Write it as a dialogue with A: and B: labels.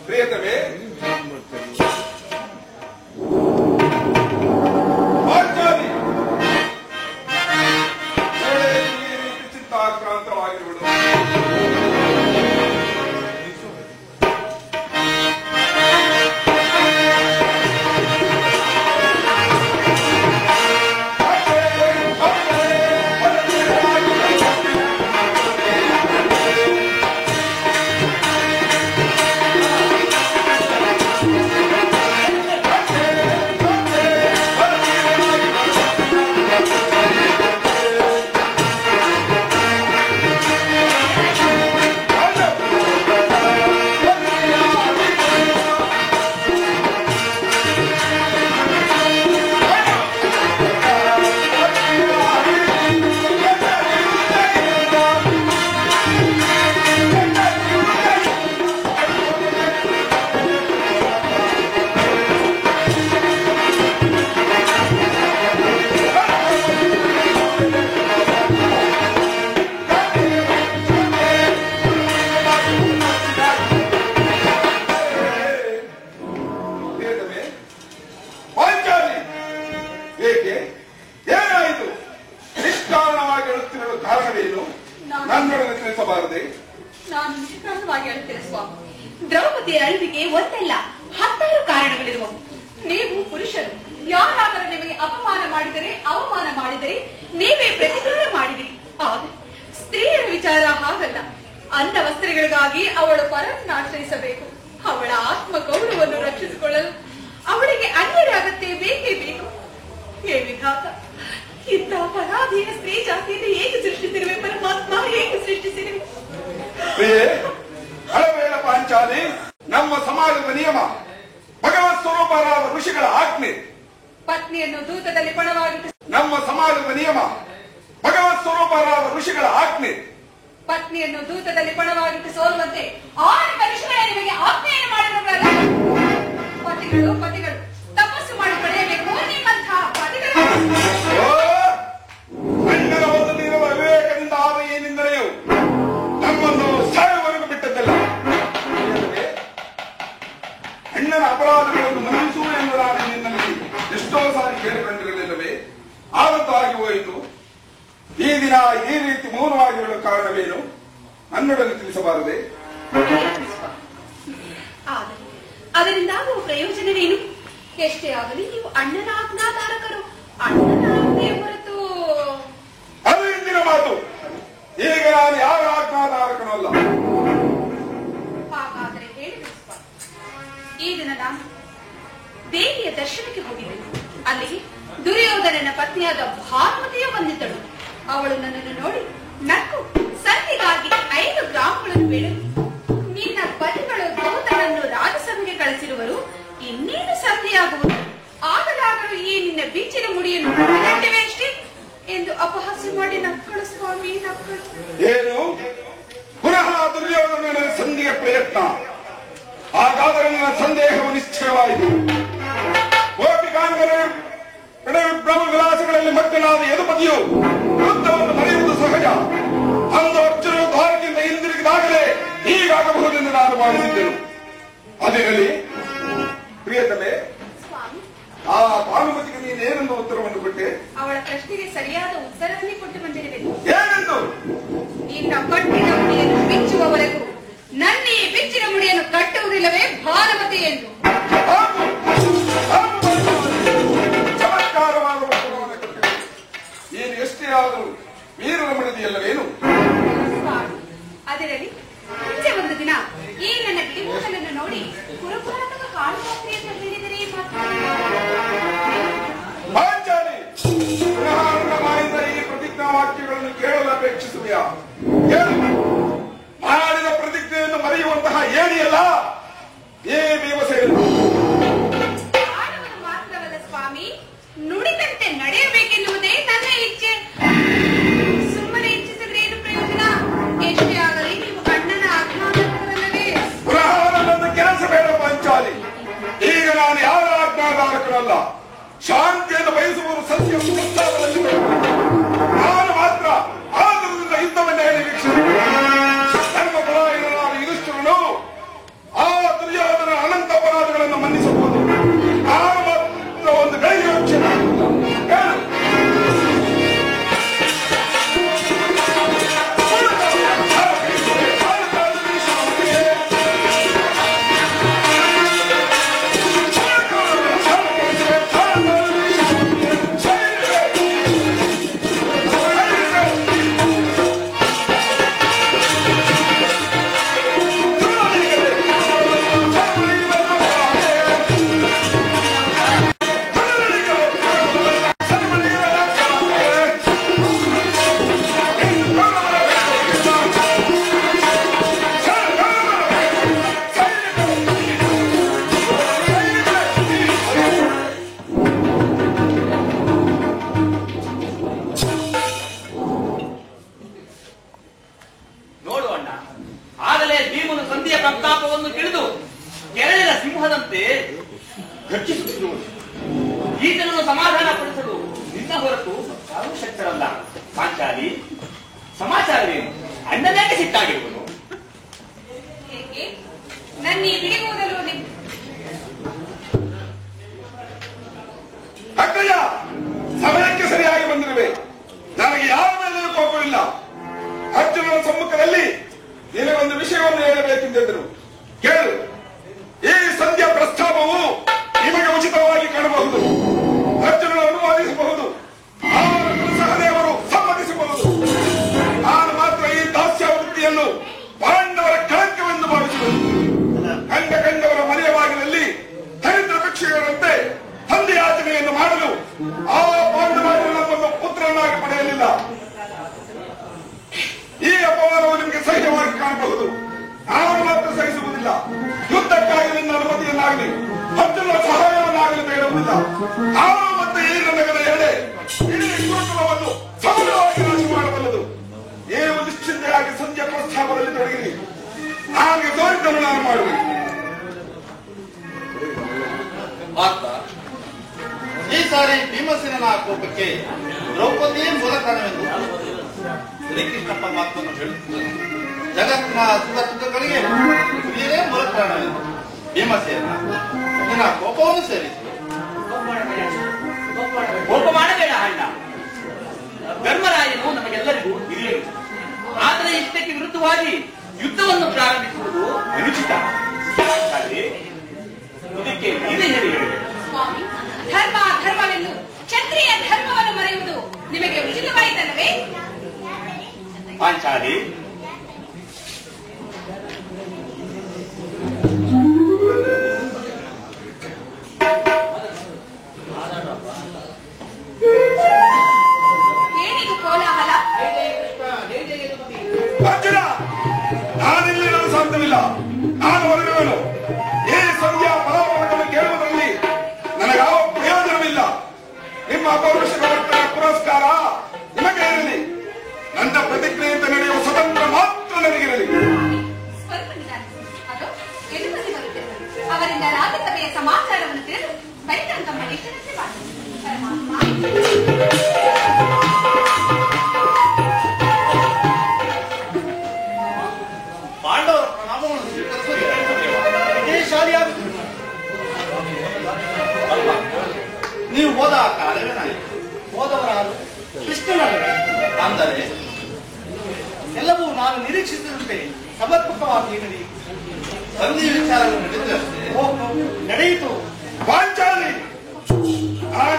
A: ಪ್ರಿಯತಮೇ, ಚಿಂತಾಕ್ರಾಂತವಾಗಿರುವುದು
B: ನಾನು ನಿಷ್ಕಾರಣವಾಗಿ ಹೇಳುತ್ತೇನೆ ಸ್ವಾಮಿ. ದ್ರೌಪದಿಯ ಅಳಿವಿಗೆ ಒಂದಲ್ಲ 10 ಕಾರಣಗಳಿರುವವು. ನೀವು ಪುರುಷರು ಯಾರಾದರೂ ನಿಮಗೆ ಅಪಮಾನ ಮಾಡಿದರೆ, ಅವಮಾನ ಮಾಡಿದರೆ ನೀವೇ ಪ್ರತಿಕ್ರಿಯೆ ಮಾಡಿದಿರಿ. ಆದರೆ ಸ್ತ್ರೀಯರ ವಿಚಾರ ಹಾಗಲ್ಲ. ಅಂದ ವಸ್ತ್ರಗಳಿಗಾಗಿ ಅವಳು ಪರವನ್ನು ಆಶ್ರಯಿಸಬೇಕು. ಅವಳ ಆತ್ಮ ಗೌರವವನ್ನು ರಕ್ಷಿಸಿಕೊಳ್ಳಲು ಅವಳಿಗೆ ಅನ್ಯರ ಅಗತ್ಯ ಬೇಕೇ ಬೇಕು. ಹೇ ವಿಧಾತ, ಇಂಥ ಪರಾಧೀನ ಸ್ತ್ರೀ ಜಾತಿಯನ್ನು ಹೇಗೆ ಸೃಷ್ಟಿಸಿರುವೆ ಪರಮಾತ್ಮ, ಹೇಗೆ ಸೃಷ್ಟಿಸಿರುವೆ?
A: ಹಳಬೇಡ ಪಾಂಚಾಲಿ, ನಮ್ಮ ಸಮಾಜದ ನಿಯಮ, ಭಗವತ್ ಸ್ವರೂಪರಾದ ಋಷಿಗಳ ಆಜ್ಞೆ.
B: ಪತ್ನಿಯನ್ನು ದೂತದಲ್ಲಿ ಪಣವಾಗಿಟ್ಟು
A: ನಮ್ಮ ಸಮಾಜದ ನಿಯಮ, ಭಗವತ್ ಸ್ವರೂಪರಾದ ಋಷಿಗಳ ಆಜ್ಞೆ.
B: ಪತ್ನಿಯನ್ನು ದೂತದಲ್ಲಿ ಪಣವಾಗಿಟ್ಟು ಸೋಲುವಂತೆ 6 ಮನುಷ್ಯರೇ ನಿಮಗೆ ಆಜ್ಞೆಯನ್ನು ಮಾಡಿದವರಲ್ಲ. ಪತಿಗಳು ತಪಸ್ಸು ಮಾಡಿ ಪಡೆಯಬೇಕು. ನಿಮ್ಮಂತಹ ಪತಿಗಳು
A: ಅಣ್ಣನ ಒಂದು ನೀಡುವ ವಿವೇಕದಿಂದ ಆದ ಈ ನಿಂದನೆಯು ನಮ್ಮನ್ನು ಸಾಯುವವರೆಗೂ ಬಿಟ್ಟದ್ದಲ್ಲ. ಅಣ್ಣನ ಅಪರಾಧಗಳನ್ನು ಮನ್ನಿಸುವ ಎಂದು ನಾನು ನಿನ್ನಲ್ಲಿ ಎಷ್ಟೋ ಸಾರಿ ಕೇಳಿಕೊಂಡಿರಲಿಲ್ಲವೇ? ಆದದ್ದಾಗಿ ಹೋಯಿತು. ಈ ದಿನ ಈ ರೀತಿ ಮೌನವಾಗಿರಲು ಕಾರಣವೇನು? ನನ್ನೊಡನೆ ತಿಳಿಸಬಾರದೆ?
B: ಅದರಿಂದಾಗುವ ಪ್ರಯೋಜನವೇನು? ಎಷ್ಟೇ ಆಗಲಿ ನೀವು ಅಣ್ಣನ ಆಜ್ಞಾಧಾರಕರು. ಅಣ್ಣನ ಆಜ್ಞೆ ಹೊರತು
A: ಅದು ಇಂದಿನ ಮಾತು. ಈಗ ನಾನು ಯಾವ ಆಜ್ಞಾಧಾರಕನಲ್ಲ.
B: ಹಾಗಾದರೆ ಹೇಳಿ. ಈ ದಿನ ನಾನು ದೇವಿಯ ದರ್ಶನಕ್ಕೆ ಹೋಗಿದ್ದೆ. ಅಲ್ಲಿಗೆ ದುರ್ಯೋಧನನ ಪತ್ನಿಯಾದ ಭಾನುಮತಿಯು ಬಂದಿದ್ದಳು. ಅವಳು ನನ್ನನ್ನು ನೋಡಿ ನಕ್ಕು ಸಂಧಿಗಾಗಿ 5 ಗ್ರಾಮಗಳನ್ನು ಬೇಡಲು, ನಿನ್ನ ಪತಿಗಳು ದ್ರೌಪದನನ್ನು ರಾಜಸಭೆಗೆ ಕಳಿಸಿರುವರು, ಇನ್ನೇನು ಸಂಧಿಯಾಗುವುದು, ಆಗಲಾಗಲೂ ಈ ನಿನ್ನ ಬೀಚಿನ ಮುಡಿಯನ್ನು ಕಟ್ಟಿವೆ ಅಷ್ಟೇ ಎಂದು ಅಪಹಾಸ್ಯ ಮಾಡಿ ನಕ್ಕಳು ಸ್ವಾಮಿ, ನಕ್ಕಳು.
A: ಏನು ಪುನಃ ದುರ್ಯೋಧನನ ಸಂಧಿಯ ಪ್ರಯತ್ನ? ಹಾಗಾದರೆ ನನ್ನ ಸಂದೇಹವು ನಿಶ್ಚಯವಾಯಿತು. ಗೋಪಿಕಾಂಗನ ಬ್ರಹ್ಮ ವಿಲಾಸಗಳಲ್ಲಿ ಮಕ್ಕಳಾದ ಯದುಪತಿಯು ವೃತ್ತವನ್ನು ಮರೆಯುವುದು ಸಹಜ. ಅಂದು ಅರ್ಜುನ ದ್ವಾರದಿಂದ ಹಿಂದಿರುಗಿದಾಗಲೇ ಹೀಗಾಗಬಹುದೆಂದು ನಾನು ಭಾವಿಸಿದ್ದೆನು. ಅದಿರಲಿ ಪ್ರಿಯತಮೆ, ಆ ಭಾನುಮತಿಗೆ ನೀನೇನೆಂದು ಉತ್ತರವನ್ನು ಕೊಟ್ಟೆ?
B: ಅವಳ ಪ್ರಶ್ನೆಗೆ ಸರಿಯಾದ ಉತ್ತರವನ್ನೇ ಕೊಟ್ಟು ಬಂದಿರುವೆ.
A: ಏನೆಂದು?
B: ನಿನ್ನ ಕಟ್ಟಿದ ಮುಡಿಯನ್ನು ಬಿಚ್ಚುವವರೆಗೂ ನನ್ನ ಈ ಬಿಚ್ಚಿನ ಮುಡಿಯನ್ನು ಕಟ್ಟುವುದಿಲ್ಲವೇ ಭಾನುಮತಿ ಎಂದು.
A: ಚಮತ್ಕಾರವಾದ ಉತ್ತರವನ್ನು ಕೊಟ್ಟಿದೆ. ನೀನು ಎಷ್ಟೇ ಆದರೂ ವೀರನ ಮಡದಿಯಲ್ಲವೇನು?
B: ಅದರಲ್ಲಿ ಮುಂಚೆ ಒಂದು ದಿನ ಈ ನನ್ನ ಗಿರಿಮೂಸಲನ್ನು ನೋಡಿ ಕುರುಪುರಾತಕ ಕಾಳುಪಾತ್ರೆ ಅಂತ ಹೇಳಿದರೆ
A: ಪಾಂಚಾಲಿ, ಪುನಃ ನನ್ನ ಬಾಯಿಂದ ಈ ಪ್ರತಿಜ್ಞಾ ವಾಕ್ಯಗಳನ್ನು ಕೇಳಲು ಅಪೇಕ್ಷಿಸುವೆಯಾ? ಮಾಡಿದ ಪ್ರತಿಜ್ಞೆಯನ್ನು ಮರೆಯುವಂತಹ ಏಣಿಯಲ್ಲ ಏ ಭೀಮಸೇನ.
B: ಆಡುವುದು ಮಾತ್ರವಲ್ಲ ಸ್ವಾಮಿ, ನುಡಿದಂತೆ ನಡೆಯಬೇಕೆನ್ನುವುದೇ ನನ್ನ ಇಚ್ಛೆ. ಸುಮ್ಮನೆ ಇಚ್ಛಿಸಿದ್ರೆ ಏನು ಪ್ರಯೋಜನ? ಎಷ್ಟೇ ಆಗಲಿ ನೀವು ಅಣ್ಣನ ಆಜ್ಞಾಧಾರಕರಲ್ಲವೇ?
A: ಪುನಃ ನನ್ನನ್ನು ಕೆಲಸ ಬೇಡ ಪಾಂಚಾಲಿ. ಈಗ ನಾನು ಯಾರ ಆಜ್ಞಾಧಾರಕರಲ್ಲ. ಶಾಂತಿಯನ್ನು ಬಯಸುವವರು ಸತ್ಯ ಸಂಸ್ಥಾನದಲ್ಲಿ
C: ಪಾಂಚಾಲಿ, ಸಮಾಚಾರವೇನು? ಅಣ್ಣನಾಗೆ ಸಿಟ್ಟಾಗಿರುವುದು?
B: ಹೇಗೆ ನನ್ನ ಈ ಬಿಡಿಗುವುದಲು
A: ಅಕ್ಕಯ್ಯ, ಸಮಯಕ್ಕೆ ಸರಿಯಾಗಿ ಬಂದಿರುವೆ. ನನಗೆ ಯಾರ ಮೇಲೆಯೂ ಕೋಪವಿಲ್ಲ. ಅರ್ಜುನನ ಸಮ್ಮುಖದಲ್ಲಿ ನಿನಗೊಂದು ವಿಷಯವನ್ನು ಹೇಳಬೇಕೆಂದಿದ್ದರು. ಕೇಳು. ಈ ಸಂಧ್ಯಾ ಪ್ರಸ್ತಾಪವು ನಿಮಗೆ ಉಚಿತವಾಗಿ ಕಾಣಬಹುದು. ಅರ್ಜುನನು ಅನುವಾದಿಸಬಹುದು, ಸಹದೇವರು ಸಮ್ಮತಿಸಬಹುದು. ನಾನು ಮಾತ್ರ ಈ ದಾಸ್ಯ ವೃತ್ತಿಯನ್ನು ಪಾಂಡವರ ಕಳಂಕವೆಂದು ಭಾವಿಸುವುದು. ಕಂಡವರ ಮನೆಯ ಬಾಗಿಲಲ್ಲಿ ದರಿದ್ರ ಭಿಕ್ಷುಕರಂತೆ ಸಂಧಿಯಾಚನೆಯನ್ನು ಮಾಡಲು ಆ ಪಾಂಡವರು ನಮ್ಮನ್ನು ಪುತ್ರನಾಗಿ ಪಡೆಯಲಿಲ್ಲ. ಈ ಅಪಮಾನವು ನಿಮಗೆ ಸಹಜವಾಗಿ ಕಾಣಬಹುದು. ನಾನು ಮಾತ್ರ ಸಹಿಸುವುದಿಲ್ಲ. ಯುದ್ಧಕ್ಕಾಗಿ ನಿನ್ನ ಅನುಮತಿಯನ್ನಾಗಲಿ ಅರ್ಜುನ ಸಹಾಯವನ್ನಾಗಲಿ ಬೇಡುವುದಿಲ್ಲ. ನಾನು ಮತ್ತೆ ಈ ನನ್ನ ಎಡೆ ಇಡೀ ಕುಟುಂಬವನ್ನು ಸಮೂಲವಾಗಿ ನಾಶ ಮಾಡಬಲ್ಲದು. ನೀವು ನಿಶ್ಚಿಂತೆಯಾಗಿ ಸಂಧ್ಯಾ ಪ್ರಸ್ತಾಪದಲ್ಲಿ ತೊಡಗಿರಿ. ನನಗೆ ತೋರಿದ್ದನ್ನು ನಾನು ಮಾಡುವೆ.
D: ಈ ಸಾರಿ ಭೀಮಸೇನನ ಕೋಪಕ್ಕೆ ದ್ರೌಪದಿಯೇ ಮೂಲ ಕಾರಣವೆಂದು ಶ್ರೀಕೃಷ್ಣ ಪರಮಾತ್ಮನು ಹೇಳುತ್ತಿದ್ದರು. ಜಗತ್ತಿನ ಸುಖಗಳಿಗೆ ಸ್ತ್ರೀಯೇ ಮೂಲ ಕಾರಣವೆಂದು ಭೀಮಸೇನ ನಿನ್ನ ಕೋಪವನ್ನು ಸೇರಿಸಿ.
C: ಕೋಪ ಮಾಡಬೇಡ ಅಣ್ಣ. ಧರ್ಮರಾಯನು ನಮಗೆಲ್ಲರಿಗೂ ಹಿರಿಯರು. ಆದರೆ ಇಷ್ಟಕ್ಕೆ ವಿರುದ್ಧವಾಗಿ ಯುದ್ಧವನ್ನು ಪ್ರಾರಂಭಿಸುವುದು ಅನುಚಿತ. ಇದಕ್ಕೆ ಇದೇ ಹೇಳಿ
B: ಸ್ವಾಮಿ, ಧರ್ಮ ಧರ್ಮವೆಂದು ಕ್ಷತ್ರಿಯ ಧರ್ಮವನ್ನು ಮರೆಯುವುದು ನಿಮಗೆ ಉಚಿತವಾಯಿತಲ್ಲವೇ?
C: ಪಾಂಚಾಲಿ,
B: ಏನಿದು ಕೋಲಾಹಲ?
A: ಅರ್ಜುನ, ನಾನಿಲ್ಲಿ ನನ್ನ ಸಾಧ್ಯವಿಲ್ಲ. ನಾನು ಹೊರಡುವೆನು. ಈ ಸಂಧ್ಯಾ ಫಲಾಫಲಗಳನ್ನು ಕೇಳುವುದರಲ್ಲಿ ನನಗಾವ ಪ್ರಯೋಜನವಿಲ್ಲ. ನಿಮ್ಮ ಅಪೌರುಷದ ವರ್ತನೆ ಪುರಸ್ಕಾರ ನಿಮಗೆ ಇರಲಿ. ನನ್ನ ಪ್ರತಿಕ್ರಿಯೆಯಿಂದ ನಡೆಯುವ ಸ್ವತಂತ್ರ ಮಾತ್ರ ನನಗಿರಲಿ.
B: ಸ್ವಲ್ಪ ನಿಧಾನಿಸಿ. ಅದು ಎದುರು ಬರುತ್ತದೆ. ಅವರಿಂದ ರಾಜ್ಯಸಭೆಯ ಸಮಾಚಾರವನ್ನು ತಿಳಿದು ಬಳಿಕ ತಮ್ಮ ಇಷ್ಟದಂತೆ ಮಾಡಿ.
D: ಪಾಂಡವರ ಪ್ರಣಾಮವನ್ನು ಸ್ವೀಕರಿಸುವುದು ವಿಜಯಶಾಲಿಯಾಗುತ್ತದೆ. ನೀವು ಹೋದ ಕಾಲವೇನಾಯಿತು? ಹೋದವರಾರು ಕೃಷ್ಣನಲ್ಲವೇ? ಅಂದರೆ ಎಲ್ಲವೂ ನಾನು ನಿರೀಕ್ಷಿಸಿದಂತೆ ಸಮರ್ಪಕವಾಗಿ ನಡೆಯಿತು. ಸಂಧಿ ವಿಚಾರಗಳು ನಡೆದಷ್ಟೇ ನಡೆಯಿತು.
A: ಪಾಂಚಾಲಿ, ನಾನು